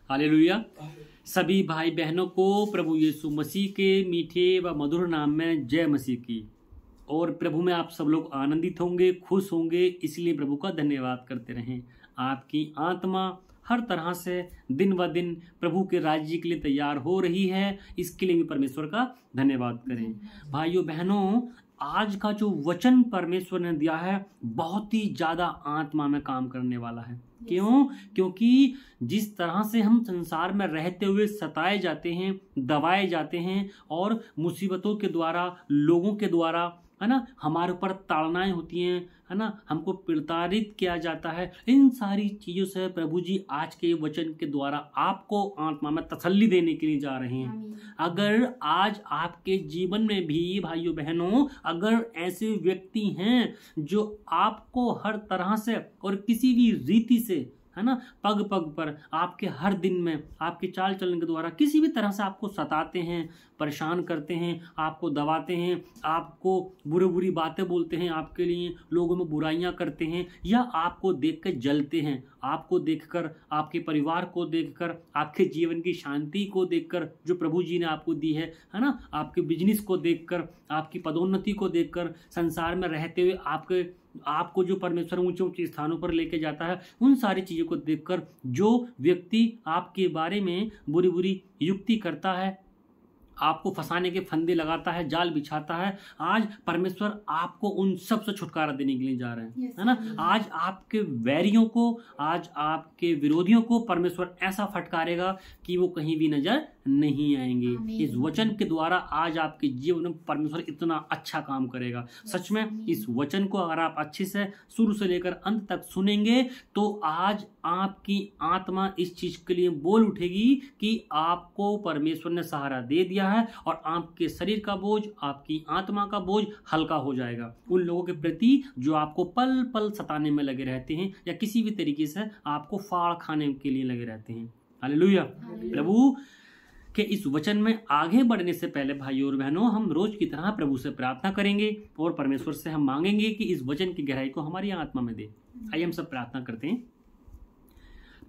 Hallelujah. सभी भाई बहनों को प्रभु यीशु मसीह के मीठे व मधुर नाम में जय मसीह की। और प्रभु में आप सब लोग आनंदित होंगे, खुश होंगे, इसलिए प्रभु का धन्यवाद करते रहें। आपकी आत्मा हर तरह से दिन ब दिन प्रभु के राज्य के लिए तैयार हो रही है, इसके लिए भी परमेश्वर का धन्यवाद करें। भाइयों बहनों, आज का जो वचन परमेश्वर ने दिया है बहुत ही ज्यादा आत्मा में काम करने वाला है। क्यों? क्योंकि जिस तरह से हम संसार में रहते हुए सताए जाते हैं, दबाए जाते हैं और मुसीबतों के द्वारा, लोगों के द्वारा, है ना, हमारे ऊपर ताड़नाएं होती हैं, है ना, हमको प्रताड़ित किया जाता है, इन सारी चीजों से प्रभु जी आज के वचन के द्वारा आपको आत्मा में तसल्ली देने के लिए जा रहे हैं। अगर आज आपके जीवन में भी भाइयों बहनों, अगर ऐसे व्यक्ति हैं जो आपको हर तरह से और किसी भी रीति से, है ना, पग पग पर आपके हर दिन में आपके चाल चलन के द्वारा किसी भी तरह से आपको सताते हैं, परेशान करते हैं, आपको दबाते हैं, आपको बुरी बातें बोलते हैं, आपके लिए लोगों में बुराइयां करते हैं, या आपको देखकर जलते हैं, आपको देखकर, आपके परिवार को देखकर, आपके जीवन की शांति को देखकर जो प्रभु जी ने आपको दी है ना, आपके बिजनेस को देखकर, आपकी पदोन्नति को देखकर, संसार में रहते हुए आपको जो परमेश्वर ऊंचे ऊंचे स्थानों पर लेके जाता है, उन सारी चीजों को देखकर जो व्यक्ति आपके बारे में बुरी युक्ति करता है, आपको फंसाने के फंदे लगाता है, जाल बिछाता है, आज परमेश्वर आपको उन सब से छुटकारा देने के लिए जा रहे हैं, है ना। आज आपके वैरियों को, आज आपके विरोधियों को परमेश्वर ऐसा फटकारेगा कि वो कहीं भी नजर नहीं आएंगे। इस वचन के द्वारा आज आपके जीवन में परमेश्वर इतना अच्छा काम करेगा। सच में इस वचन को अगर आप अच्छे से शुरू से लेकर अंत तक सुनेंगे तो आज आपकी आत्मा इस चीज के लिए बोल उठेगी कि आपको परमेश्वर ने सहारा दे दिया है और आपके शरीर का बोझ, आपकी आत्मा का बोझ हल्का हो जाएगा। उन लोगों के प्रति जो आपको पल पल सताने में लगे रहते हैं या किसी भी तरीके से आपको फाड़ खाने के लिए लगे रहते हैं। हालेलुया। प्रभु के इस वचन में आगे बढ़ने से पहले भाइयों और बहनों, हम रोज की तरह प्रभु से प्रार्थना करेंगे और परमेश्वर से हम मांगेंगे कि इस वचन की गहराई को हमारी आत्मा में दे। आइए हम सब प्रार्थना करते हैं।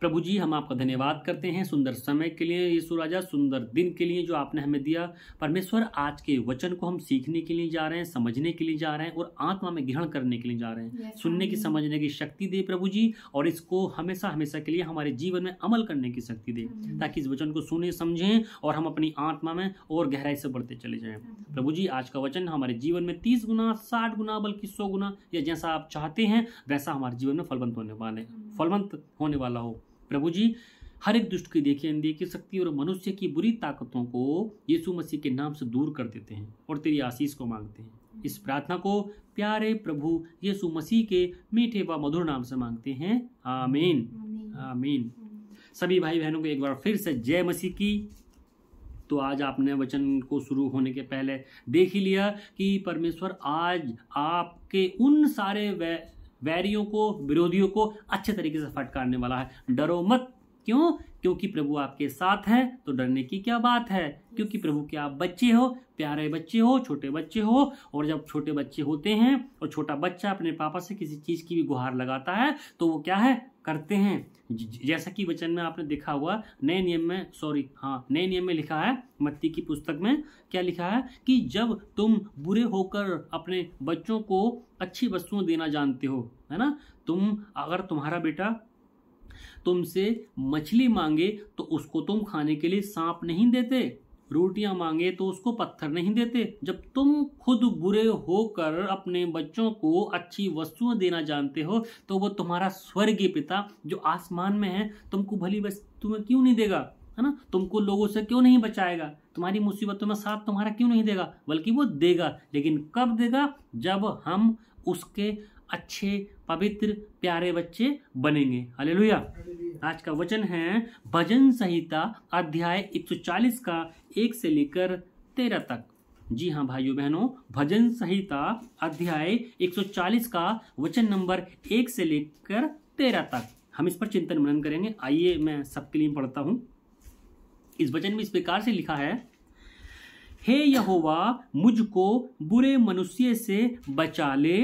प्रभु जी, हम आपका धन्यवाद करते हैं सुंदर समय के लिए, यीशु राजा, सुंदर दिन के लिए जो आपने हमें दिया। परमेश्वर, आज के वचन को हम सीखने के लिए जा रहे हैं, समझने के लिए जा रहे हैं और आत्मा में ग्रहण करने के लिए जा रहे हैं। सुनने की, समझने की शक्ति दे प्रभु जी, और इसको हमेशा हमेशा के लिए हमारे जीवन में अमल करने की शक्ति दे, ताकि इस वचन को सुने, समझें और हम अपनी आत्मा में और गहराई से बढ़ते चले जाएं। प्रभु जी, आज का वचन हमारे जीवन में 30 गुना, 60 गुना, बल्कि 100 गुना, या जैसा आप चाहते हैं वैसा हमारे जीवन में फलवंत होने वाला हो। प्रभु जी, हर एक दुष्ट की देखी अनदेखी शक्ति और मनुष्य की बुरी ताकतों को यीशु मसीह के नाम से दूर कर देते हैं और तेरी आशीष को मांगते हैं। इस प्रार्थना को प्यारे प्रभु यीशु मसीह के मीठे व मधुर नाम से मांगते हैं। आमीन, आमीन। सभी भाई बहनों को एक बार फिर से जय मसीह की। तो आज आपने वचन को शुरू होने के पहले देख ही लिया कि परमेश्वर आज आपके उन सारे वैरियों को, विरोधियों को अच्छे तरीके से फटकारने वाला है। डरो मत। क्यों? क्योंकि प्रभु आपके साथ है, तो डरने की क्या बात है, क्योंकि प्रभु के आप बच्चे हो, प्यारे बच्चे हो, छोटे बच्चे हो। और जब छोटे बच्चे होते हैं और छोटा बच्चा अपने पापा से किसी चीज की भी गुहार लगाता है तो वो क्या है, करते हैं। जैसा कि वचन में आपने देखा हुआ, नए नियम में लिखा है, मत्ती की पुस्तक में क्या लिखा है कि जब तुम बुरे होकर अपने बच्चों को अच्छी वस्तुएं देना जानते हो, है ना, अगर तुम्हारा बेटा तुमसे मछली मांगे तो उसको तुम खाने के लिए सांप नहीं देते, रोटियां मांगे तो उसको पत्थर नहीं देते। जब तुम खुद बुरे होकर अपने बच्चों को अच्छी वस्तुएं देना जानते हो तो वो तुम्हारा स्वर्गीय पिता जो आसमान में है तुमको भली वस्तुएं क्यों नहीं देगा, है ना। तुमको लोगों से क्यों नहीं बचाएगा, तुम्हारी मुसीबतों में साथ तुम्हारा क्यों नहीं देगा, बल्कि वो देगा। लेकिन कब देगा? जब हम उसके अच्छे, पवित्र, प्यारे बच्चे बनेंगे। हालेलुया। आज का वचन है भजन संहिता अध्याय 140 का 1 से लेकर 13 तक। जी हाँ भाइयों बहनों, भजन संहिता अध्याय 140 का वचन नंबर 1 से लेकर 13 तक हम इस पर चिंतन मनन करेंगे। आइए मैं सबके लिए पढ़ता हूं। इस वचन में इस प्रकार से लिखा है, हे यहोवा, मुझको बुरे मनुष्य से बचा ले,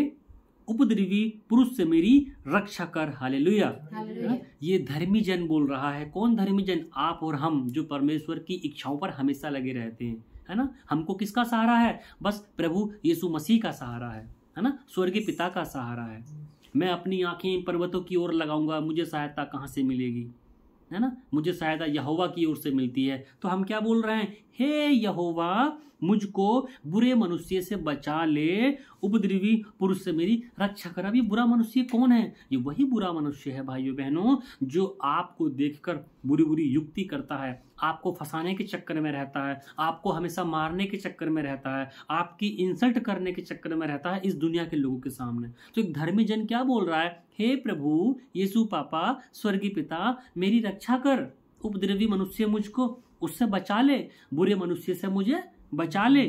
उपद्रवी पुरुष से मेरी रक्षा कर। हालेलुया। ये धर्मी जन बोल रहा है। कौन धर्मी जन? आप और हम, जो परमेश्वर की इच्छाओं पर हमेशा लगे रहते हैं, है ना। हमको किसका सहारा है? बस प्रभु यीशु मसीह का सहारा है ना, स्वर्गीय पिता का सहारा है। मैं अपनी आंखें पर्वतों की ओर लगाऊंगा, मुझे सहायता कहाँ से मिलेगी, है ना। मुझे सहायता यहोवा की ओर से मिलती है। तो हम क्या बोल रहे हैं? हे यहोवा, मुझको बुरे मनुष्य से बचा ले, उपद्रवी पुरुष से मेरी रक्षा कर। अब ये बुरा मनुष्य कौन है? ये वही बुरा मनुष्य है भाइयों बहनों, जो आपको देखकर बुरी बुरी युक्ति करता है, आपको फंसाने के चक्कर में रहता है, आपको हमेशा मारने के चक्कर में रहता है, आपकी इंसल्ट करने के चक्कर में रहता है इस दुनिया के लोगों के सामने। तो एक धर्मी जन क्या बोल रहा है? हे प्रभु यीशु पापा, स्वर्गीय पिता, मेरी रक्षा कर, उपद्रवी मनुष्य मुझको उससे बचा ले, बुरे मनुष्य से मुझे बचा ले।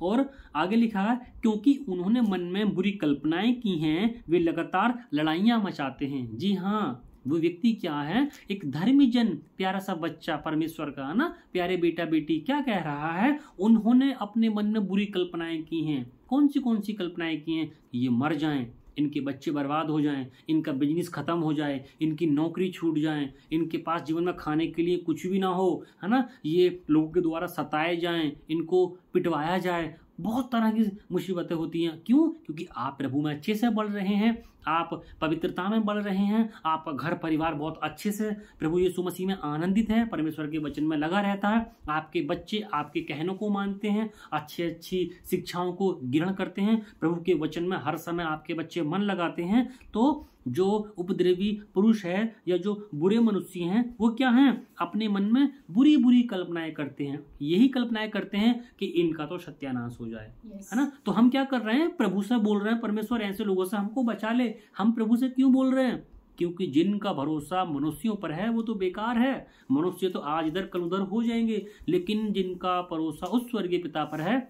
और आगे लिखा है, क्योंकि उन्होंने मन में बुरी कल्पनाएं की हैं, वे लगातार लड़ाइयां मचाते हैं। जी हाँ, वो व्यक्ति क्या है? एक धर्मी जन, प्यारा सा बच्चा परमेश्वर का, ना प्यारे बेटा बेटी, क्या कह रहा है? उन्होंने अपने मन में बुरी कल्पनाएं की हैं। कौन सी कल्पनाएं की हैं? ये मर जाएं, इनके बच्चे बर्बाद हो जाएं, इनका बिजनेस खत्म हो जाए, इनकी नौकरी छूट जाए, इनके पास जीवन में खाने के लिए कुछ भी ना हो, है ना, ये लोगों के द्वारा सताए जाएं, इनको पिटवाया जाए। बहुत तरह की मुसीबतें होती हैं। क्यों? क्योंकि आप प्रभु में अच्छे से बढ़ रहे हैं, आप पवित्रता में बढ़ रहे हैं, आपका घर परिवार बहुत अच्छे से प्रभु यीशु मसीह में आनंदित है, परमेश्वर के वचन में लगा रहता है, आपके बच्चे आपके कहनों को मानते हैं, अच्छी शिक्षाओं को ग्रहण करते हैं, प्रभु के वचन में हर समय आपके बच्चे मन लगाते हैं। तो जो उपद्रवी पुरुष है या जो बुरे मनुष्य हैं, वो क्या हैं? अपने मन में बुरी बुरी कल्पनाएं करते हैं। यही कल्पनाएं करते हैं कि इनका तो सत्यानाश हो जाए, है ना। तो हम क्या कर रहे हैं? प्रभु से बोल रहे हैं, परमेश्वर ऐसे लोगों से हमको बचा ले। हम प्रभु से क्यों बोल रहे हैं? क्योंकि जिनका भरोसा मनुष्यों पर है वो तो बेकार है। मनुष्य तो आज इधर कल उधर हो जाएंगे, लेकिन जिनका भरोसा उस स्वर्गीय पिता पर है,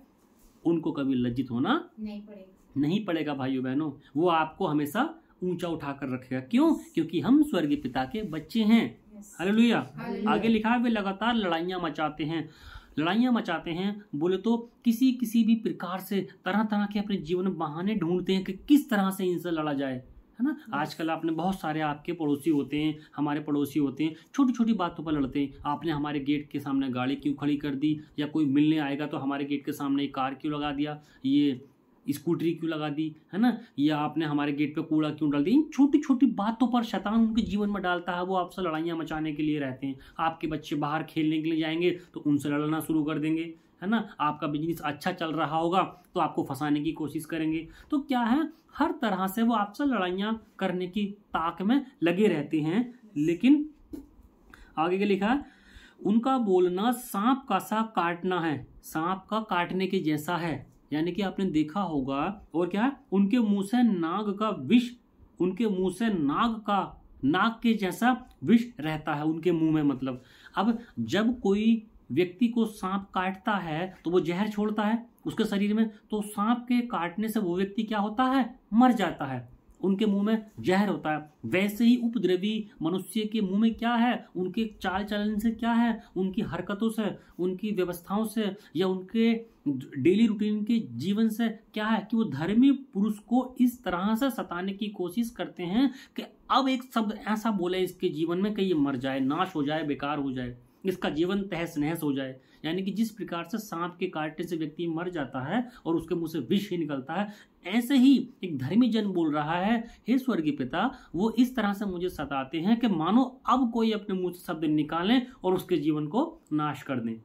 उनको कभी लज्जित होना नहीं पड़ेगा भाइयों बहनों। वो आपको हमेशा ऊंचा उठाकर रखेगा। क्यों? क्योंकि हम स्वर्गीय पिता के बच्चे हैं। हालेलुया। आगे लिखा है, वे लगातार लड़ाइयां मचाते हैं। बोले तो किसी भी प्रकार से तरह तरह के अपने जीवन में बहाने ढूंढते हैं कि किस तरह से इनसे लड़ा जाए, है ना। आजकल आपने बहुत सारे आपके पड़ोसी होते हैं, हमारे पड़ोसी होते हैं, छोटी छोटी बातों पर लड़ते हैं। आपने हमारे गेट के सामने गाड़ी क्यों खड़ी कर दी, या कोई मिलने आएगा तो हमारे गेट के सामने एक कार क्यों लगा दिया, ये स्कूटरी क्यों लगा दी, है ना, या आपने हमारे गेट पे कूड़ा क्यों डाल दिया। इन छोटी छोटी बातों पर शैतान उनके जीवन में डालता है। वो आपसे लड़ाइयाँ मचाने के लिए रहते हैं। आपके बच्चे बाहर खेलने के लिए जाएंगे तो उनसे लड़ना शुरू कर देंगे, है ना। आपका बिजनेस अच्छा चल रहा होगा तो आपको फंसाने की कोशिश करेंगे। तो क्या है, हर तरह से वो आपसे लड़ाइयाँ करने की ताक में लगे रहते हैं। लेकिन आगे क्या लिखा है, उनका बोलना सांप का सा काटना है, सांप का काटने के जैसा है। यानी कि आपने देखा होगा। और क्या है, उनके मुंह से नाग के जैसा विष रहता है उनके मुंह में। मतलब अब जब कोई व्यक्ति को सांप काटता है तो वो जहर छोड़ता है उसके शरीर में, तो सांप के काटने से वो व्यक्ति क्या होता है? मर जाता है। उनके मुंह में जहर होता है। वैसे ही उपद्रवी मनुष्य के मुंह में क्या है? उनके चाल चलन से क्या है? उनकी हरकतों से, उनकी व्यवस्थाओं से, या उनके डेली रूटीन के जीवन से क्या है कि वो धर्मी पुरुष को इस तरह से सताने की कोशिश करते हैं कि अब एक शब्द ऐसा बोले इसके जीवन में कि ये मर जाए, नाश हो जाए, बेकार हो जाए, इसका जीवन तहस नहस हो जाए। यानी कि जिस प्रकार से सांप के काटने से व्यक्ति मर जाता है और उसके मुंह से विष ही निकलता है, ऐसे ही एक धर्मी जन बोल रहा है, हे स्वर्गीय पिता, वो इस तरह से मुझे सताते हैं कि मानो अब कोई अपने मुंह से शब्द निकालें और उसके जीवन को नाश कर दें।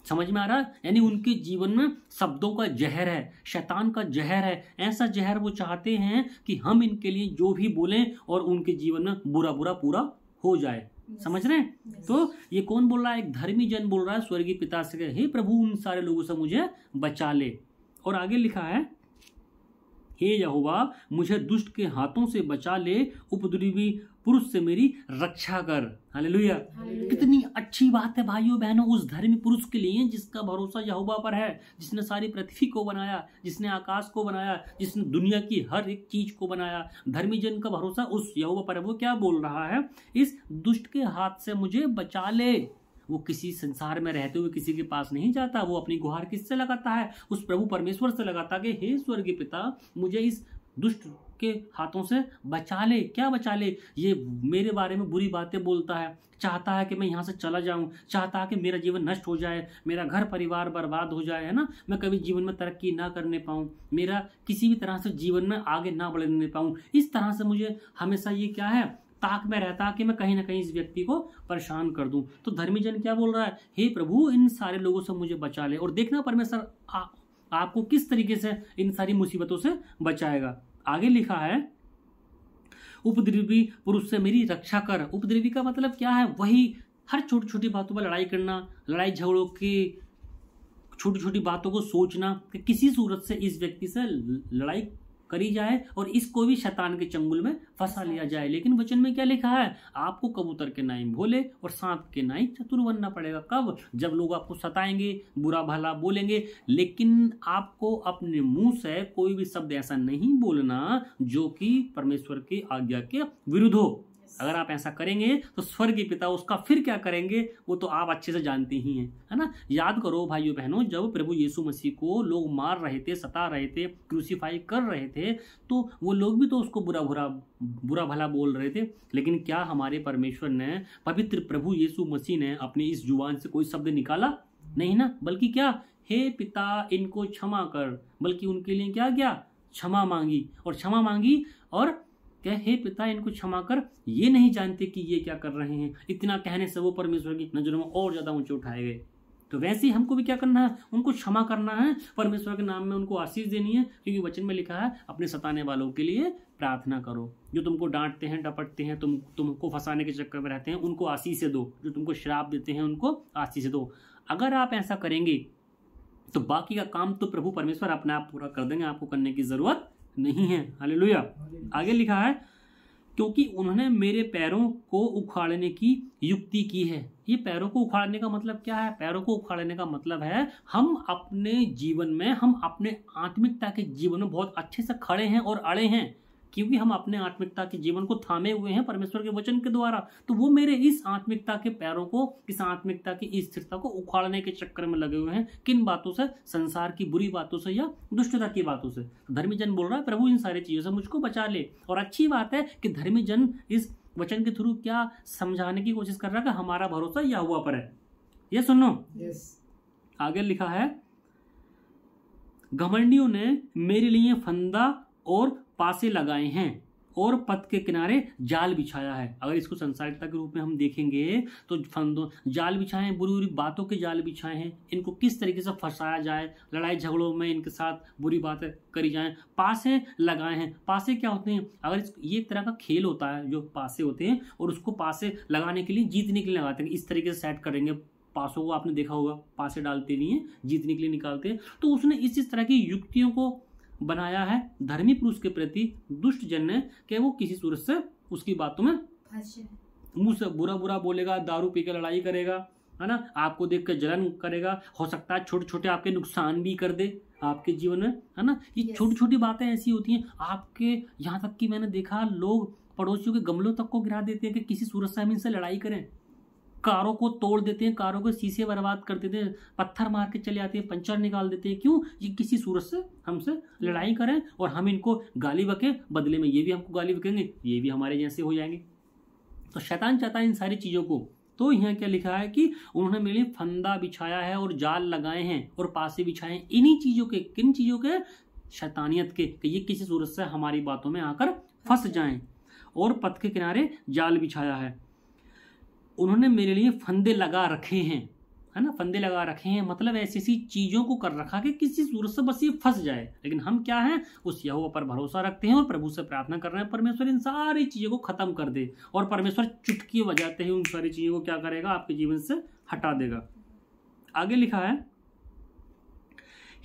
समझ में आ रहा है? यानी उनके जीवन में शब्दों का जहर है, शैतान का जहर है। ऐसा जहर वो चाहते हैं कि हम इनके लिए जो भी बोलें और उनके जीवन में बुरा बुरा पूरा हो जाए। समझ रहे हैं? तो ये कौन बोल रहा है? एक धर्मी जन बोल रहा है स्वर्गीय पिता से, हे प्रभु उन सारे लोगों से मुझे बचा ले। और आगे लिखा है, हे यहोवा मुझे दुष्ट के हाथों से बचा ले, उपद्रवी पुरुष से मेरी रक्षा कर। हालेलुया। कितनी अच्छी बात है भाइयों बहनों उस धर्मी पुरुष के लिए जिसका भरोसा यहोवा पर है, जिसने सारी पृथ्वी को बनाया, जिसने आकाश को बनाया, जिसने दुनिया की हर एक चीज को बनाया। धर्मी जन का भरोसा उस यहोवा पर है। वो क्या बोल रहा है? इस दुष्ट के हाथ से मुझे बचा ले, वो किसी संसार में रहते हुए किसी के पास नहीं जाता, वो अपनी गुहार किससे लगाता है? उस प्रभु परमेश्वर से लगाता कि हे स्वर्गीय पिता, मुझे इस दुष्ट के हाथों से बचा ले। क्या बचा ले? ये मेरे बारे में बुरी बातें बोलता है, चाहता है कि मैं यहाँ से चला जाऊं, चाहता है कि मेरा जीवन नष्ट हो जाए, मेरा घर परिवार बर्बाद हो जाए, है ना, मैं कभी जीवन में तरक्की ना करने पाऊं, मेरा किसी भी तरह से जीवन में आगे ना बढ़ने पाऊं। इस तरह से मुझे हमेशा ये क्या है, ताक में रहता है कि मैं कहीं ना कहीं इस व्यक्ति को परेशान कर दूं। तो धर्मी जन क्या बोल रहा है? हे प्रभु, इन सारे लोगों से मुझे बचा ले। और देखना परमेश्वर आपको किस तरीके से इन सारी मुसीबतों से बचाएगा। आगे लिखा है, उपद्रवी पुरुष से मेरी रक्षा कर। उपद्रवी का मतलब क्या है? वही हर छोटी छोटी बातों पर लड़ाई करना, लड़ाई झगड़ों की छोटी छोटी बातों को सोचना कि किसी सूरत से इस व्यक्ति से लड़ाई करी जाए और इसको भी शैतान के चंगुल में फंसा लिया जाए। लेकिन वचन में क्या लिखा है? आपको कबूतर के नाई भोले और सांप के नाई चतुर बनना पड़ेगा। कब? जब लोग आपको सताएंगे, बुरा भला बोलेंगे, लेकिन आपको अपने मुंह से कोई भी शब्द ऐसा नहीं बोलना जो कि परमेश्वर की आज्ञा के विरुद्ध हो। अगर आप ऐसा करेंगे तो स्वर्गीय पिता उसका फिर क्या करेंगे वो तो आप अच्छे से जानते ही हैं, है ना। याद करो भाइयों बहनों, जब प्रभु यीशु मसीह को लोग मार रहे थे, सता रहे थे, क्रूसीफाई कर रहे थे, तो वो लोग भी तो उसको बुरा भला बोल रहे थे। लेकिन क्या हमारे परमेश्वर ने, पवित्र प्रभु यीशु मसीह ने अपनी इस जुबान से कोई शब्द निकाला? नहीं ना। बल्कि क्या, हे पिता इनको क्षमा कर, बल्कि उनके लिए क्या किया? क्षमा मांगी। और क्षमा मांगी और क्या, हे पिता इनको क्षमा कर, ये नहीं जानते कि ये क्या कर रहे हैं। इतना कहने से वो परमेश्वर की नजरों में और ज्यादा ऊंचे उठाए गए। तो वैसे ही हमको भी क्या करना है? उनको क्षमा करना है, परमेश्वर के नाम में उनको आशीष देनी है, क्योंकि वचन में लिखा है अपने सताने वालों के लिए प्रार्थना करो। जो तुमको डांटते हैं, डपटते हैं, तुमको फंसाने के चक्कर में रहते हैं, उनको आशीष दो। जो तुमको श्राप देते हैं उनको आशीष दो। अगर आप ऐसा करेंगे तो बाकी का काम तो प्रभु परमेश्वर अपने आप पूरा कर देंगे, आपको करने की जरूरत नहीं है। हालेलुया। आगे लिखा है, क्योंकि उन्होंने मेरे पैरों को उखाड़ने की युक्ति की है। ये पैरों को उखाड़ने का मतलब क्या है? पैरों को उखाड़ने का मतलब है हम अपने जीवन में, हम अपने आत्मिकता के जीवन में बहुत अच्छे से खड़े हैं और अड़े हैं, क्योंकि हम अपने आत्मिकता के जीवन को थामे हुए हैं परमेश्वर के वचन के द्वारा। तो वो मेरे इस आत्मिकता के पैरों को, इस आत्मिकता की इस स्थिरता को उखाड़ने के चक्कर में लगे हुए हैं। किन बातों से? संसार की बुरी बातों से या दुष्टता की बातों से। धर्मी जन बोल रहा है, प्रभु इन सारी चीजों से मुझको बचा ले। और अच्छी बात है कि धर्मी जन इस वचन के थ्रू क्या समझाने की कोशिश कर रहा है कि हमारा भरोसा यहोवा पर है। ये सुनो, आगे लिखा है, घमंडियों ने मेरे लिए फंदा और पासे लगाए हैं और पथ के किनारे जाल बिछाया है। अगर इसको संसारिकता के रूप में हम देखेंगे तो फंदों जाल बिछाए हैं, बुरी बुरी बातों के जाल बिछाए हैं, इनको किस तरीके से फंसाया जाए, लड़ाई झगड़ों में इनके साथ बुरी बातें करी जाएं। पासे लगाए हैं। पासे क्या होते हैं? अगर ये एक तरह का खेल होता है जो पासे होते हैं, और उसको पासे लगाने के लिए, जीतने के लिए लगाते हैं। इस तरीके से सेट करेंगे पासों को, आपने देखा होगा, पासे डालते नहीं है, जीतने के लिए निकालते हैं। तो उसने इस तरह की युक्तियों को बनाया है धर्मी पुरुष के प्रति दुष्ट जन ने, कि वो किसी सूरत से उसकी बातों में मुंह से बुरा बोलेगा, दारू पी के लड़ाई करेगा, है ना, आपको देख कर जलन करेगा, हो सकता है छोटे छोटे आपके नुकसान भी कर दे आपके जीवन में, है ना। ये छोटी छोटी बातें ऐसी होती हैं आपके, यहाँ तक कि मैंने देखा लोग पड़ोसियों के गमलों तक को गिरा देते हैं कि किसी सूरत से हम इनसे लड़ाई करें। कारों को तोड़ देते हैं, कारों के शीशे बर्बाद कर देते हैं, पत्थर मार के चले आते हैं, पंचर निकाल देते हैं। क्यों? ये किसी सूरत से हमसे लड़ाई करें और हम इनको गाली बके, बदले में ये भी हमको गाली बकेंगे, ये भी हमारे जैसे हो जाएंगे। तो शैतान चाहता है इन सारी चीजों को। तो यहाँ क्या लिखा है कि उन्होंने मेरे लिए फंदा बिछाया है और जाल लगाए हैं और पासे बिछाए हैं। इन्हीं चीजों के, किन चीजों के? शैतानियत के, कि ये किसी सूरत से हमारी बातों में आकर फंस जाएं। और पथ के किनारे जाल बिछाया है। उन्होंने मेरे लिए फंदे लगा रखे हैं, है ना। फंदे लगा रखे हैं मतलब ऐसी ऐसी चीजों को कर रखा कि किसी सूरत से बस ये फंस जाए। लेकिन हम क्या हैं? उस यहोवा पर भरोसा रखते हैं और प्रभु से प्रार्थना कर रहे हैं परमेश्वर इन सारी चीजों को खत्म कर दे। और परमेश्वर चुटकी बजाते ही उन सारी चीजों को क्या करेगा? आपके जीवन से हटा देगा। आगे लिखा है,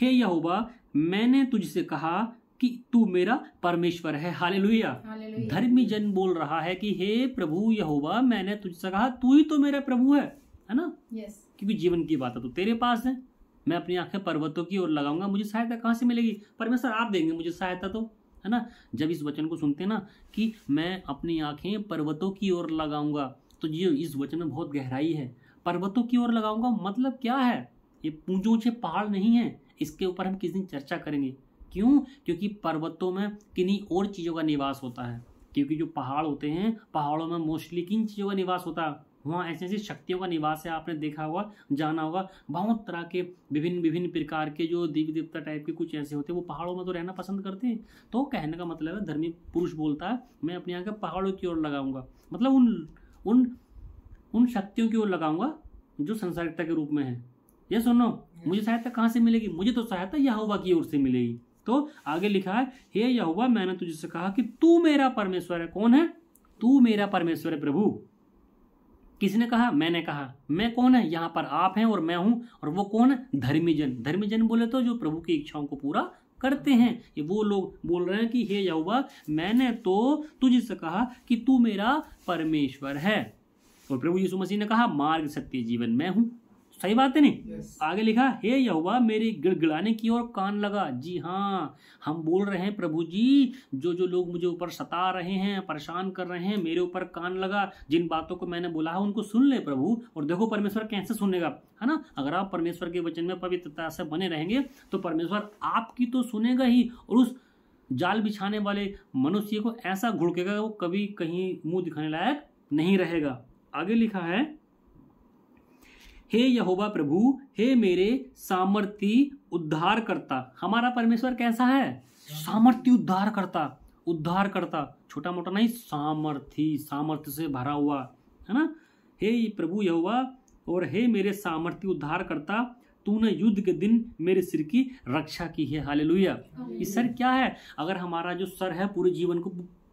हे यहोवा मैंने तुझसे कहा कि तू मेरा परमेश्वर है। हालेलुया। धर्मी जन बोल रहा है कि हे प्रभु यहोवा, मैंने तुझसे कहा तू ही तो मेरा प्रभु है ना। क्योंकि जीवन की बात है तो तेरे पास है। मैं अपनी आंखें पर्वतों की ओर लगाऊंगा, मुझे सहायता कहाँ से मिलेगी? परमेश्वर आप देंगे मुझे सहायता, तो है ना। जब इस वचन को सुनते हैं ना कि मैं अपनी आंखें पर्वतों की ओर लगाऊंगा, तो ये इस वचन में बहुत गहराई है। पर्वतों की ओर लगाऊंगा मतलब क्या है? ये ऊंचे ऊंचे पहाड़ नहीं है, इसके ऊपर हम किस दिन चर्चा करेंगे। क्यों? क्योंकि पर्वतों में किन्हीं और चीज़ों का निवास होता है, क्योंकि जो पहाड़ होते हैं, पहाड़ों में मोस्टली किन चीज़ों का निवास होता है? वहाँ ऐसी ऐसी शक्तियों का निवास है। आपने देखा होगा, जाना होगा, बहुत तरह के विभिन्न विभिन्न प्रकार के जो देवी देवता टाइप के कुछ ऐसे होते हैं, वो पहाड़ों में तो रहना पसंद करते हैं। तो कहने का मतलब है, धर्मी पुरुष बोलता है मैं अपनी आंखें पहाड़ों की ओर लगाऊंगा, मतलब उन उन उन शक्तियों की ओर लगाऊंगा जो संसारिकता के रूप में है। ये सुनो, मुझे सहायता कहाँ से मिलेगी? मुझे तो सहायता यहोवा की ओर से मिलेगी। तो आगे लिखा है, हे यहोवा मैंने तुझसे कहा कि तू मेरा परमेश्वर है। कौन है? तू मेरा परमेश्वर है प्रभु। किसने कहा? मैंने कहा। मैं कौन है? यहाँ पर आप हैं और मैं हूं। और वो कौन है? धर्मी जन। धर्मी जन बोले तो जो प्रभु की इच्छाओं को पूरा करते हैं। ये वो लोग बोल रहे हैं कि हे यहोवा मैंने तो तुझसे कहा कि तू मेरा परमेश्वर है। और प्रभु यीशु मसीह ने कहा मार्ग सत्य जीवन मैं हूं। सही बात है नहीं? आगे लिखा, हे यहोवा मेरे गिड़गिड़ाने की ओर कान लगा। जी हाँ, हम बोल रहे हैं प्रभु जी, जो जो लोग मुझे ऊपर सता रहे हैं, परेशान कर रहे हैं, मेरे ऊपर कान लगा। जिन बातों को मैंने बोला है उनको सुन ले प्रभु। और देखो परमेश्वर कैसे सुनेगा, है ना? अगर आप परमेश्वर के वचन में पवित्रता से बने रहेंगे तो परमेश्वर आपकी तो सुनेगा ही, और उस जाल बिछाने वाले मनुष्य को ऐसा घुड़केगा वो कभी कहीं मुंह दिखाने लायक नहीं रहेगा। आगे लिखा है, हे यहोवा प्रभु, हे मेरे सामर्थी उद्धार करता। हमारा परमेश्वर कैसा है? सामर्थी उद्धार करता। उद्धार करता छोटा मोटा नहीं, सामर्थी, सामर्थ्य से भरा हुआ, है ना? हे प्रभु यहोवा और हे मेरे सामर्थी उद्धार करता, तूने युद्ध के दिन मेरे सिर की रक्षा की है। हालेलुया। इस सर क्या है? अगर हमारा जो सर है पूरे जीवन को,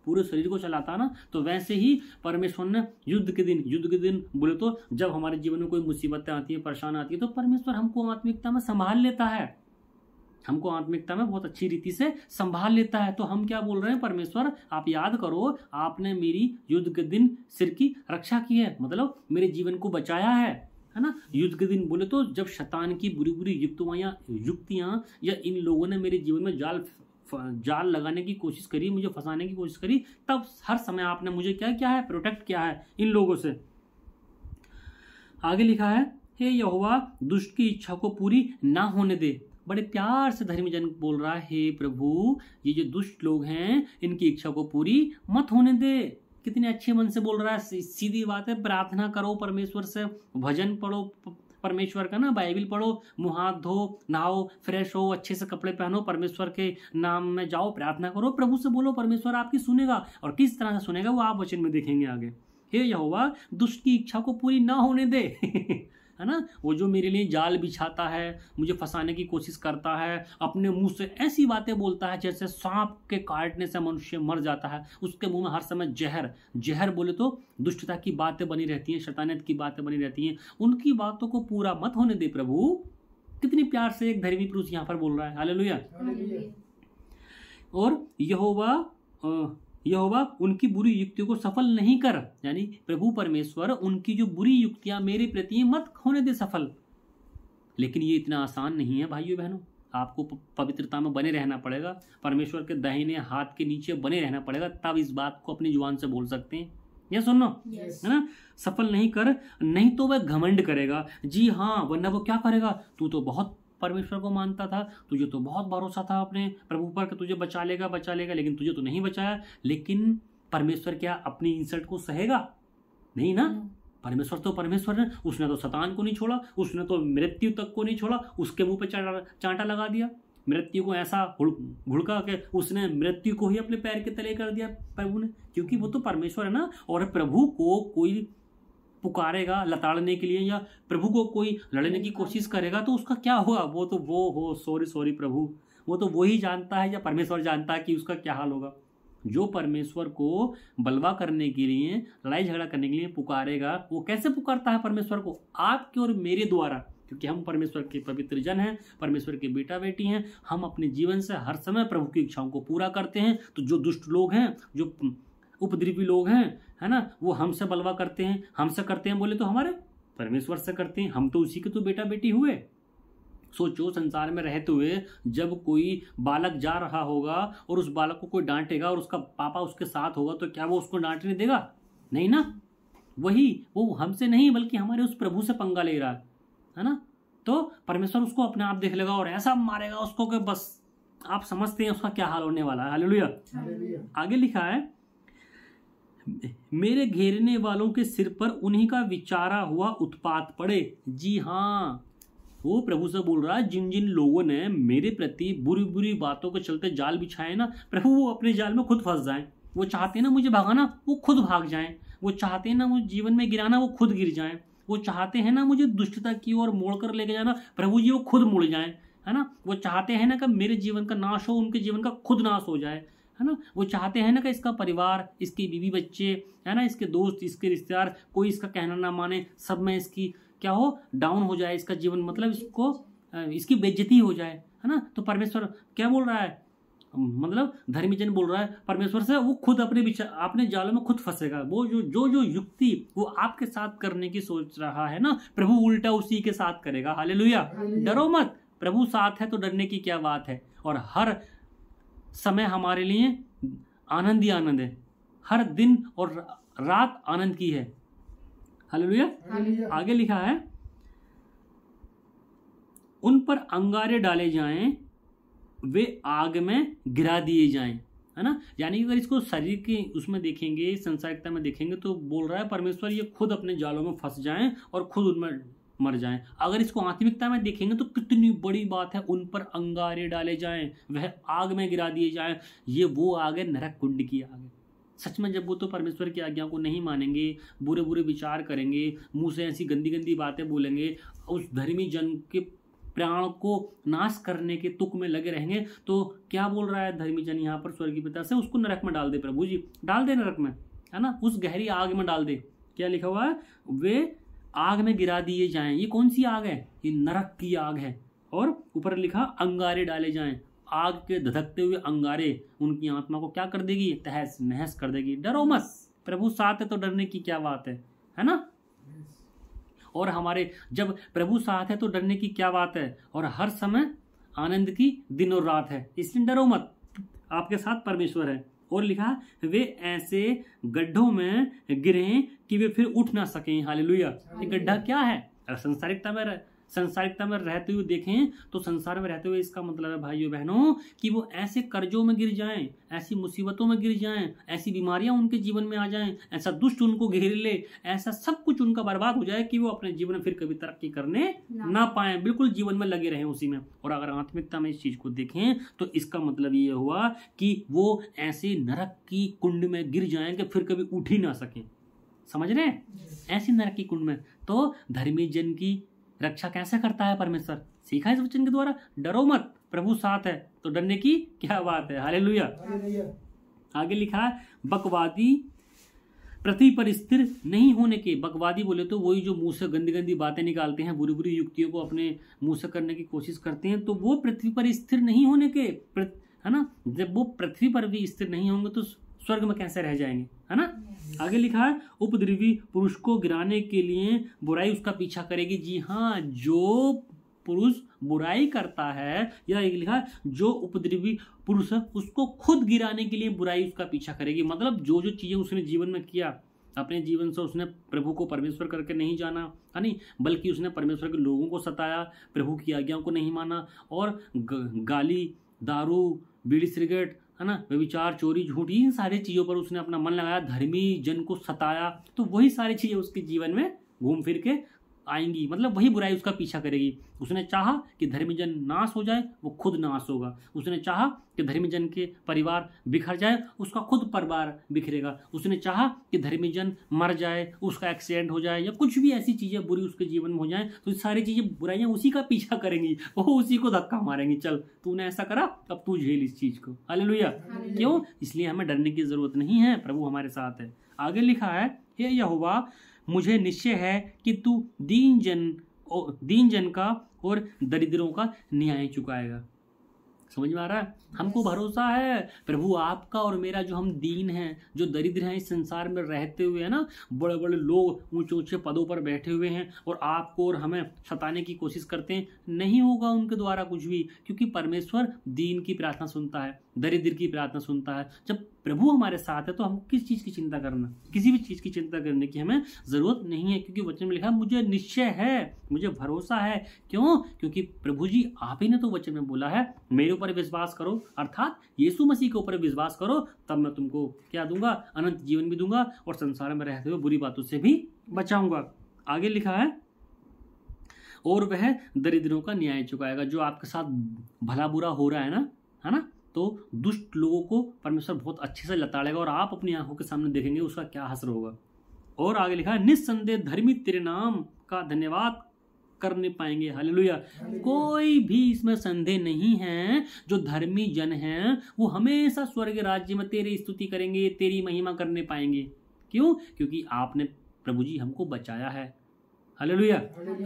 पूरे शरीर को चलाता ना, तो वैसे ही परमेश्वर ने युद्ध के दिन बोले तो जब हमारे जीवन में कोई मुसीबतें आती है, परेशान आती है, तो परमेश्वर हमको आत्मिकता में संभाल लेता है। हमको आत्मिकता में बहुत अच्छी रीति से संभाल लेता है। तो हम क्या बोल रहे हैं? परमेश्वर आप याद करो, आपने मेरी युद्ध के दिन सिर की रक्षा की है, मतलब मेरे जीवन को बचाया है ना? युद्ध के दिन बोले तो जब शैतान की बुरी बुरी युक्तियां या इन लोगों ने मेरे जीवन में जाल लगाने की कोशिश करी, मुझे फंसाने की कोशिश करी, तब हर समय आपने मुझे क्या किया है? प्रोटेक्ट किया है इन लोगों से। आगे लिखा है, हे यहोवा दुष्ट की इच्छा को पूरी ना होने दे। बड़े प्यार से धर्मी जन बोल रहा है, हे प्रभु ये जो दुष्ट लोग हैं इनकी इच्छा को पूरी मत होने दे। कितने अच्छे मन से बोल रहा है। सीधी बात है, प्रार्थना करो परमेश्वर से, भजन पढ़ो परमेश्वर का ना, बाइबल पढ़ो, मुंह हाथ धो, नहाओ, फ्रेश हो, अच्छे से कपड़े पहनो, परमेश्वर के नाम में जाओ, प्रार्थना करो, प्रभु से बोलो, परमेश्वर आपकी सुनेगा। और किस तरह से सुनेगा वो आप वचन में देखेंगे आगे। हे यहोवा दुष्ट की इच्छा को पूरी ना होने दे है ना? वो जो मेरे लिए जाल बिछाता है, मुझे फंसाने की कोशिश करता है, अपने मुंह से ऐसी बातें बोलता है जैसे सांप के काटने से मनुष्य मर जाता है, उसके मुंह में हर समय जहर बोले तो दुष्टता की बातें बनी रहती हैं, शैतानियत की बातें बनी रहती हैं, उनकी बातों को पूरा मत होने दे प्रभु। कितनी प्यार से एक धर्मी पुरुष यहाँ पर बोल रहा है। हालेलुया। और यहोवा उनकी बुरी युक्तियों को सफल नहीं कर, यानी प्रभु परमेश्वर उनकी जो बुरी युक्तियां मेरे प्रति मत होने दे सफल। लेकिन ये इतना आसान नहीं है भाइयों बहनों, आपको पवित्रता में बने रहना पड़ेगा, परमेश्वर के दाहिने हाथ के नीचे बने रहना पड़ेगा, तब इस बात को अपनी जुबान से बोल सकते हैं। ये सुनो, है ना? सफल नहीं कर, नहीं तो वह घमंड करेगा। जी हाँ, वरना वो क्या करेगा? तू तो बहुत परमेश्वर को मानता था, तुझे तो बहुत भरोसा था अपने प्रभु पर कि तुझे बचा लेगा, लेकिन तुझे तो नहीं बचाया। लेकिन परमेश्वर क्या अपनी इंसल्ट को सहेगा? नहीं ना। परमेश्वर तो परमेश्वर है, उसने तो शैतान को नहीं छोड़ा, उसने तो मृत्यु तक को नहीं छोड़ा, उसके मुंह पे चांटा लगा दिया, मृत्यु को ऐसा घुड़का के उसने मृत्यु को ही अपने पैर के तले कर दिया प्रभु ने, क्योंकि वो तो परमेश्वर है ना। और प्रभु को कोई पुकारेगा लताड़ने के लिए या प्रभु को कोई लड़ने की कोशिश करेगा तो उसका क्या होगा? वो तो वो हो सॉरी प्रभु, वो तो वो ही जानता है या परमेश्वर जानता है कि उसका क्या हाल होगा। जो परमेश्वर को बलवा करने के लिए, लड़ाई झगड़ा करने के लिए पुकारेगा, वो कैसे पुकारता है परमेश्वर को? आपके और मेरे द्वारा, क्योंकि हम परमेश्वर के पवित्र जन हैं, परमेश्वर के बेटा बेटी हैं। हम अपने जीवन से हर समय प्रभु की इच्छाओं को पूरा करते हैं। तो जो दुष्ट लोग हैं, जो उपद्रवी लोग हैं, है ना, वो हमसे बलवा करते हैं। हमसे करते हैं बोले तो हमारे परमेश्वर से करते हैं, हम तो उसी के तो बेटा बेटी हुए। सोचो, संसार में रहते हुए जब कोई बालक जा रहा होगा और उस बालक को कोई डांटेगा और उसका पापा उसके साथ होगा, तो क्या वो उसको डांटने देगा? नहीं ना। वही वो हमसे नहीं बल्कि हमारे उस प्रभु से पंगा ले रहा है ना। तो परमेश्वर उसको अपने आप देख लेगा और ऐसा मारेगा उसको कि बस आप समझते हैं उसका क्या हाल होने वाला है। हालेलुया। आगे लिखा है, मेरे घेरने वालों के सिर पर उन्हीं का विचारा हुआ उत्पात पड़े। जी हाँ, वो प्रभु से बोल रहा है, जिन जिन लोगों ने मेरे प्रति बुरी बुरी बातों के चलते जाल बिछाए ना, प्रभु वो अपने जाल में खुद फंस जाएं। वो चाहते हैं ना मुझे भगाना, वो खुद भाग जाएं। वो चाहते हैं ना मुझे जीवन में गिराना, वो खुद गिर जाएं। वो चाहते हैं ना मुझे दुष्टता की ओर मोड़ कर लेके जाना, प्रभु जी वो खुद मुड़ जाएं, है ना। वो चाहते हैं ना कि मेरे जीवन का नाश हो, उनके जीवन का खुद नाश हो जाए, है ना। वो चाहते हैं ना कि इसका परिवार, इसकी बीवी बच्चे, है ना, इसके दोस्त, इसके रिश्तेदार, कोई इसका कहना ना माने, सब में इसकी क्या हो, डाउन हो जाए इसका जीवन, मतलब इसको इसकी बेइज्जती हो जाए, है ना। तो परमेश्वर क्या बोल रहा है, मतलब धर्मी जन बोल रहा है परमेश्वर से, वो खुद अपने जालों में खुद फंसेगा। वो जो युक्ति वो आपके साथ करने की सोच रहा है ना, प्रभु उल्टा उसी के साथ करेगा। हालेलुया। डरो मत, प्रभु साथ है तो डरने की क्या बात है। और हर समय हमारे लिए आनंद ही आनंद है, हर दिन और रात आनंद की है। हालेलुया। आगे लिखा है, उन पर अंगारे डाले जाएं, वे आग में गिरा दिए जाएं, है ना। यानी कि अगर इसको शरीर के उसमें देखेंगे, संसारिकता में देखेंगे, तो बोल रहा है परमेश्वर ये खुद अपने जालों में फंस जाएं और खुद उनमें मर जाएं। अगर इसको आत्मिकता में देखेंगे तो कितनी बड़ी बात है, उन पर अंगारे डाले जाएं, वह आग में गिरा दिए जाएं। ये वो आग है, नरक कुंड की आग है। सच में जब वो तो परमेश्वर की आज्ञा को नहीं मानेंगे, बुरे बुरे विचार करेंगे, मुंह से ऐसी गंदी गंदी बातें बोलेंगे, उस धर्मी जन के प्राण को नाश करने के तुक में लगे रहेंगे, तो क्या बोल रहा है धर्मी जन यहाँ पर स्वर्गीय पिता से, उसको नरक में डाल दे प्रभु जी, डाल दे नरक में, है ना, उस गहरी आग में डाल दे। क्या लिखा हुआ है, वे आग में गिरा दिए जाएं। ये कौन सी आग है, ये नरक की आग है। और ऊपर लिखा अंगारे डाले जाएं, आग के धधकते हुए अंगारे उनकी आत्मा को क्या कर देगी, तहस नहस कर देगी। डरो मत, प्रभु साथ है तो डरने की क्या बात है ना। और हमारे जब प्रभु साथ है तो डरने की क्या बात है, और हर समय आनंद की दिन और रात है, इसलिए डरो मत, आपके साथ परमेश्वर है। और लिखा, वे ऐसे गड्ढों में गिरे कि वे फिर उठ ना सकें। हालेलुया। ये गड्ढा क्या है, संसारिकता में रहते हुए देखें तो संसार में रहते हुए इसका मतलब है भाइयों बहनों कि वो ऐसे कर्जों में गिर जाएं, ऐसी मुसीबतों में गिर जाएं, ऐसी बीमारियां उनके जीवन में आ जाएं, ऐसा दुष्ट उनको घेर ले, ऐसा सब कुछ उनका बर्बाद हो जाए कि वो अपने जीवन में फिर कभी तरक्की करने ना पाए, बिल्कुल जीवन में लगे रहें उसी में। और अगर आत्मिकता में इस चीज को देखें तो इसका मतलब ये हुआ कि वो ऐसे नरक की कुंड में गिर जाएं कि फिर कभी उठ ही ना सकें। समझ रहे हैं, ऐसी नरक की कुंड में। तो धर्मी जन की रक्षा कैसे करता है परमेश्वर, सीखा इस वचन के द्वारा। डरो मत, प्रभु साथ है तो डरने की क्या बात है। हालेलुया। आगे लिखा है, बकवादी पृथ्वी पर स्थिर नहीं होने के। बकवादी बोले तो वही जो मुंह से गंदी गंदी बातें निकालते हैं, बुरी बुरी युक्तियों को अपने मुंह से करने की कोशिश करते हैं, तो वो पृथ्वी पर स्थिर नहीं होने के, है ना। जब वो पृथ्वी पर भी स्थिर नहीं होंगे तो स्वर्ग में कैसे रह जाएंगे, है ना। आगे लिखा है, उपद्रवी पुरुष को गिराने के लिए बुराई उसका पीछा करेगी। जी हाँ, जो पुरुष बुराई करता है, या एक लिखा है, जो उपद्रवी पुरुष है उसको खुद गिराने के लिए बुराई उसका पीछा करेगी। मतलब जो जो चीजें उसने जीवन में किया, अपने जीवन से उसने प्रभु को परमेश्वर करके नहीं जाना, है नहीं, बल्कि उसने परमेश्वर के लोगों को सताया, प्रभु की आज्ञाओं को नहीं माना, और गाली, दारू, बीड़ी सिगरेट, है ना, व्यभिचार, चोरी, झूठ, इन सारी चीजों पर उसने अपना मन लगाया, धर्मी जन को सताया, तो वही सारी चीजें उसके जीवन में घूम फिर के आएंगी। मतलब वही बुराई उसका पीछा करेगी। उसने चाहा कि धर्मी जन नाश हो जाए, वो खुद नाश होगा। उसने चाहा कि धर्मी जन के परिवार बिखर जाए, उसका खुद परिवार बिखरेगा। उसने चाहा कि धर्मी जन मर जाए, उसका एक्सीडेंट हो जाए, या कुछ भी ऐसी चीजें बुरी उसके जीवन में हो जाए, तो ये सारी चीजें बुराइयां उसी का पीछा करेंगी, वो उसी को धक्का मारेंगी, चल तूने ऐसा करा, अब तू झेल इस चीज को। हालेलुया। क्यों, इसलिए हमें डरने की जरूरत नहीं है, प्रभु हमारे साथ है। आगे लिखा है, हे यहोवा, मुझे निश्चय है कि तू दीन जन का और दरिद्रों का न्याय चुकाएगा। समझ में आ रहा है, हमको भरोसा है प्रभु आपका और मेरा, जो हम दीन हैं, जो दरिद्र हैं, इस संसार में रहते हुए, है ना, बड़े बड़े लोग ऊंचे ऊंचे पदों पर बैठे हुए हैं और आपको और हमें सताने की कोशिश करते हैं, नहीं होगा उनके द्वारा कुछ भी, क्योंकि परमेश्वर दीन की प्रार्थना सुनता है, दरिद्र की प्रार्थना सुनता है। जब प्रभु हमारे साथ है तो हम किस चीज़ की चिंता करना, किसी भी चीज़ की चिंता करने की हमें ज़रूरत नहीं है, क्योंकि वचन में लिखा मुझे निश्चय है, मुझे भरोसा है। क्यों? क्योंकि प्रभु जी आप ही ने तो वचन में बोला है मेरे ऊपर विश्वास करो, अर्थात यीशु मसीह के ऊपर विश्वास करो, तब मैं तुमको क्या दूंगा, अनंत जीवन भी दूंगा और संसार में रहते हुए बुरी बातों से भी बचाऊंगा। आगे लिखा है और वह दरिद्रों का न्याय चुकाएगा। जो आपके साथ भला बुरा हो रहा है ना, तो दुष्ट लोगों को परमेश्वर बहुत अच्छे से लताड़ेगा और आप अपनी आंखों के सामने देखेंगे उसका क्या हश्र होगा। और आगे लिखा है निस्संदेह धर्मी तेरे नाम का धन्यवाद करने पाएंगे। हालेलुया। कोई भी इसमें संदेह नहीं है, जो धर्मी जन हैं वो हमेशा स्वर्ग राज्य में तेरी स्तुति करेंगे, तेरी महिमा करने पाएंगे। क्यों? क्योंकि आपने प्रभु जी हमको बचाया है। हालेलुया।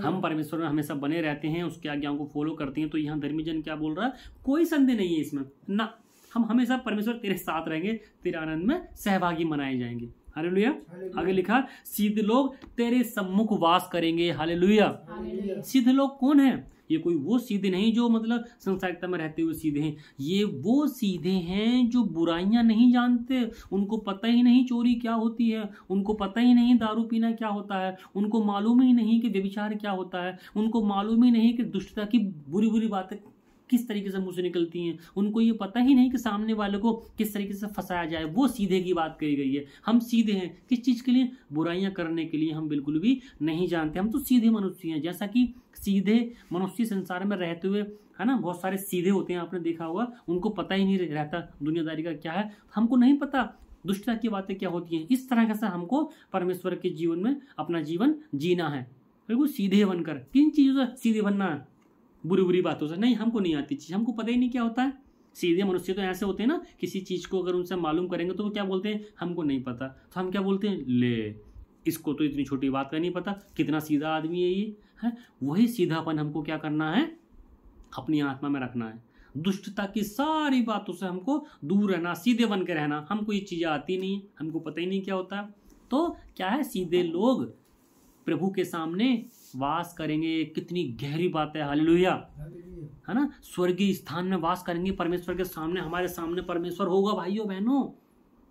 हम परमेश्वर में हमेशा बने रहते हैं, उसकी आज्ञाओं को फॉलो करते हैं। तो यहाँ धर्मी जन क्या बोल रहा है, कोई संदेह नहीं है इसमें ना, हम हमेशा परमेश्वर तेरे साथ रहेंगे, तेरे आनंद में सहभागी मनाए जाएंगे। हालेलुया। आगे लिखा सीधे लोग तेरे सम्मुख वास करेंगे। हालेलुया। सीधे लोग कौन है? ये कोई वो सीधे नहीं जो मतलब संसारिकता में रहते हुए सीधे हैं, ये वो सीधे हैं जो बुराइयां नहीं जानते, उनको पता ही नहीं चोरी क्या होती है, उनको पता ही नहीं दारू पीना क्या होता है, उनको मालूम ही नहीं कि व्यभिचार क्या होता है, उनको मालूम ही नहीं कि दुष्टता की बुरी बुरी बातें किस तरीके से मुंह से निकलती हैं, उनको ये पता ही नहीं कि सामने वाले को किस तरीके से फंसाया जाए। वो सीधे की बात कही गई है। हम सीधे हैं किस चीज़ के लिए? बुराइयां करने के लिए हम बिल्कुल भी नहीं जानते। हम तो सीधे मनुष्य हैं। जैसा कि सीधे मनुष्य संसार में रहते हुए है ना, बहुत सारे सीधे होते हैं, आपने देखा होगा, उनको पता ही नहीं रहता दुनियादारी का क्या है, हमको नहीं पता दुष्टता की बातें क्या होती हैं। इस तरह से हमको परमेश्वर के जीवन में अपना जीवन जीना है, बिल्कुल सीधे बनकर। किन चीज़ों से सीधे बनना है? बुरी बुरी बातों से नहीं, हमको नहीं आती चीज़, हमको पता ही नहीं क्या होता है। सीधे मनुष्य तो ऐसे होते हैं ना, किसी चीज़ को अगर उनसे मालूम करेंगे तो वो क्या बोलते हैं, हमको नहीं पता। तो हम क्या बोलते हैं, ले इसको तो इतनी छोटी बात का नहीं पता, कितना सीधा आदमी है ये है। वही सीधापन हमको क्या करना है, अपनी आत्मा में रखना है। दुष्टता की सारी बातों से हमको दूर रहना, सीधे बन के रहना। हमको ये चीज़ें आती नहीं, हमको पता ही नहीं क्या होता है। तो क्या है, सीधे लोग प्रभु के सामने वास करेंगे। कितनी गहरी बात है। हालेलुया, है ना। स्वर्गीय स्थान में वास करेंगे परमेश्वर के सामने, हमारे सामने परमेश्वर होगा। भाइयों बहनों,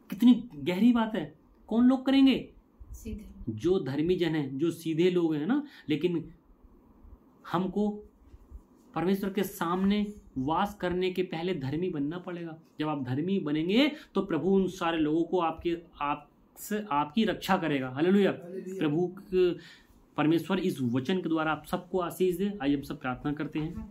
कितनी गहरी बात है। कौन लोग करेंगे? सीधे, जो धर्मी जन है, जो सीधे लोग हैं ना। लेकिन हमको परमेश्वर के सामने वास करने के पहले धर्मी बनना पड़ेगा। जब आप धर्मी बनेंगे तो प्रभु उन सारे लोगों को आपकी रक्षा करेगा। हालेलुया। प्रभु परमेश्वर इस वचन के द्वारा आप सबको आशीष दे। आइए हम सब प्रार्थना करते हैं।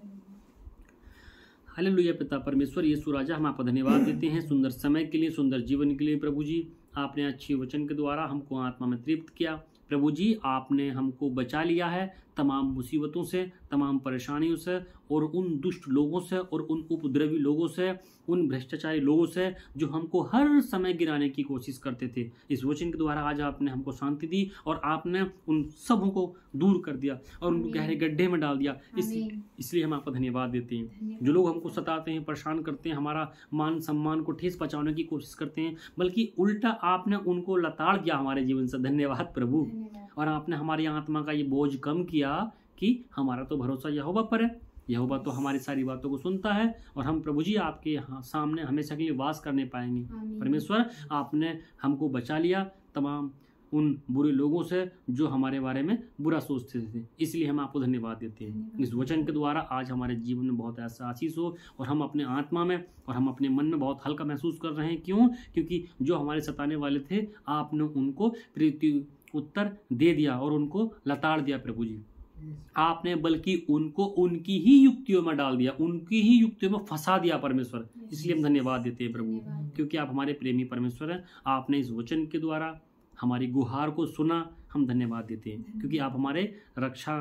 हालेलुया। पिता परमेश्वर, यीशु राजा, हम आपको धन्यवाद देते हैं सुंदर समय के लिए, सुंदर जीवन के लिए। प्रभु जी, आपने अच्छे वचन के द्वारा हमको आत्मा में तृप्त किया। प्रभु जी, आपने हमको बचा लिया है तमाम मुसीबतों से, तमाम परेशानियों से, और उन दुष्ट लोगों से, और उन उपद्रवी लोगों से, उन भ्रष्टाचारी लोगों से जो हमको हर समय गिराने की कोशिश करते थे। इस वचन के द्वारा आज आपने हमको शांति दी और आपने उन सबों को दूर कर दिया और उनको गहरे गड्ढे में डाल दिया। इसलिए हम आपको धन्यवाद देते हैं। जो लोग हमको सताते हैं, परेशान करते हैं, हमारा मान सम्मान को ठेस पहुंचाने की कोशिश करते हैं, बल्कि उल्टा आपने उनको लताड़ दिया हमारे जीवन से। धन्यवाद प्रभु। और आपने हमारी आत्मा का ये बोझ कम किया कि हमारा तो भरोसा यहोवा पर है। यहोवा तो हमारी सारी बातों को सुनता है और हम प्रभु जी आपके सामने हमेशा के लिए वास करने पाएंगे। परमेश्वर, आपने हमको बचा लिया तमाम उन बुरे लोगों से जो हमारे बारे में बुरा सोचते थे। इसलिए हम आपको धन्यवाद देते हैं। इस वचन के द्वारा आज हमारे जीवन में बहुत ऐसा आशीष हो और हम अपने आत्मा में और हम अपने मन में बहुत हल्का महसूस कर रहे हैं। क्यों? क्योंकि जो हमारे सताने वाले थे, आपने उनको प्रीति उत्तर दे दिया और उनको लताड़ दिया। प्रभु जी, आपने बल्कि उनको उनकी ही युक्तियों में डाल दिया, उनकी ही युक्तियों में फंसा दिया परमेश्वर। इसलिए हम धन्यवाद देते हैं प्रभु, क्योंकि आप हमारे प्रेमी परमेश्वर हैं। आपने इस वचन के द्वारा हमारी गुहार को सुना। हम धन्यवाद देते हैं क्योंकि आप हमारे रक्षा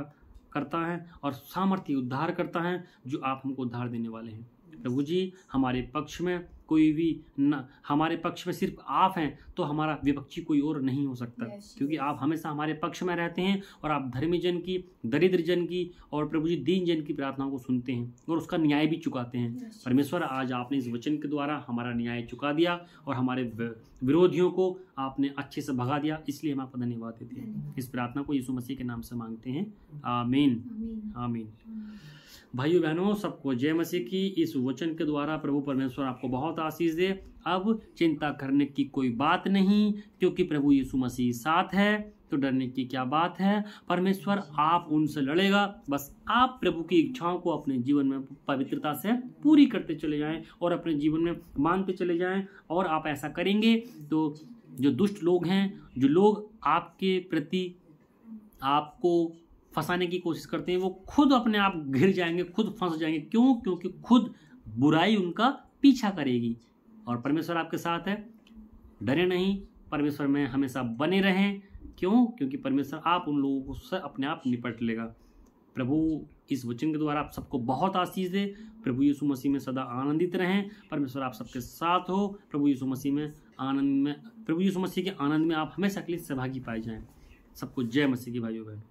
करता है और सामर्थ्य उद्धार करता है, जो आप हमको उद्धार देने वाले हैं। प्रभु जी, हमारे पक्ष में कोई भी न, हमारे पक्ष में सिर्फ आप हैं, तो हमारा विपक्षी कोई और नहीं हो सकता, क्योंकि आप हमेशा हमारे पक्ष में रहते हैं और आप धर्मी जन की, दरिद्र जन की और प्रभु जी दीन जन की प्रार्थनाओं को सुनते हैं और उसका न्याय भी चुकाते हैं। परमेश्वर, आज आपने इस वचन के द्वारा हमारा न्याय चुका दिया और हमारे विरोधियों को आपने अच्छे से भगा दिया। इसलिए हम आपका धन्यवाद देते हैं। इस प्रार्थना को यीशु मसीह के नाम से मांगते हैं, आमीन आमीन। भाइयों बहनों, सबको जय मसीह की। इस वचन के द्वारा प्रभु परमेश्वर आपको बहुत आशीष दे। अब चिंता करने की कोई बात नहीं, क्योंकि प्रभु यीशु मसीह साथ है, तो डरने की क्या बात है। परमेश्वर आप उनसे लड़ेगा। बस आप प्रभु की इच्छाओं को अपने जीवन में पवित्रता से पूरी करते चले जाएं और अपने जीवन में मानते चले जाएं। और आप ऐसा करेंगे तो जो दुष्ट लोग हैं, जो लोग आपके प्रति आपको फंसाने की कोशिश करते हैं, वो खुद अपने आप घिर जाएंगे, खुद फंस जाएंगे। क्यों? क्योंकि खुद बुराई उनका पीछा करेगी। और परमेश्वर आपके साथ है। डरे नहीं, परमेश्वर में हमेशा बने रहें। क्यों? क्योंकि परमेश्वर आप उन लोगों से अपने आप निपट लेगा। प्रभु इस वचन के द्वारा आप सबको बहुत आशीष दे। प्रभु यीशु मसीह में सदा आनंदित रहें। परमेश्वर आप सबके साथ हो। प्रभु यीशु मसीह के आनंद में आप हमेशा के लिए सहभागी पाए जाएं। सबको जय मसीह की भाइयों बहन।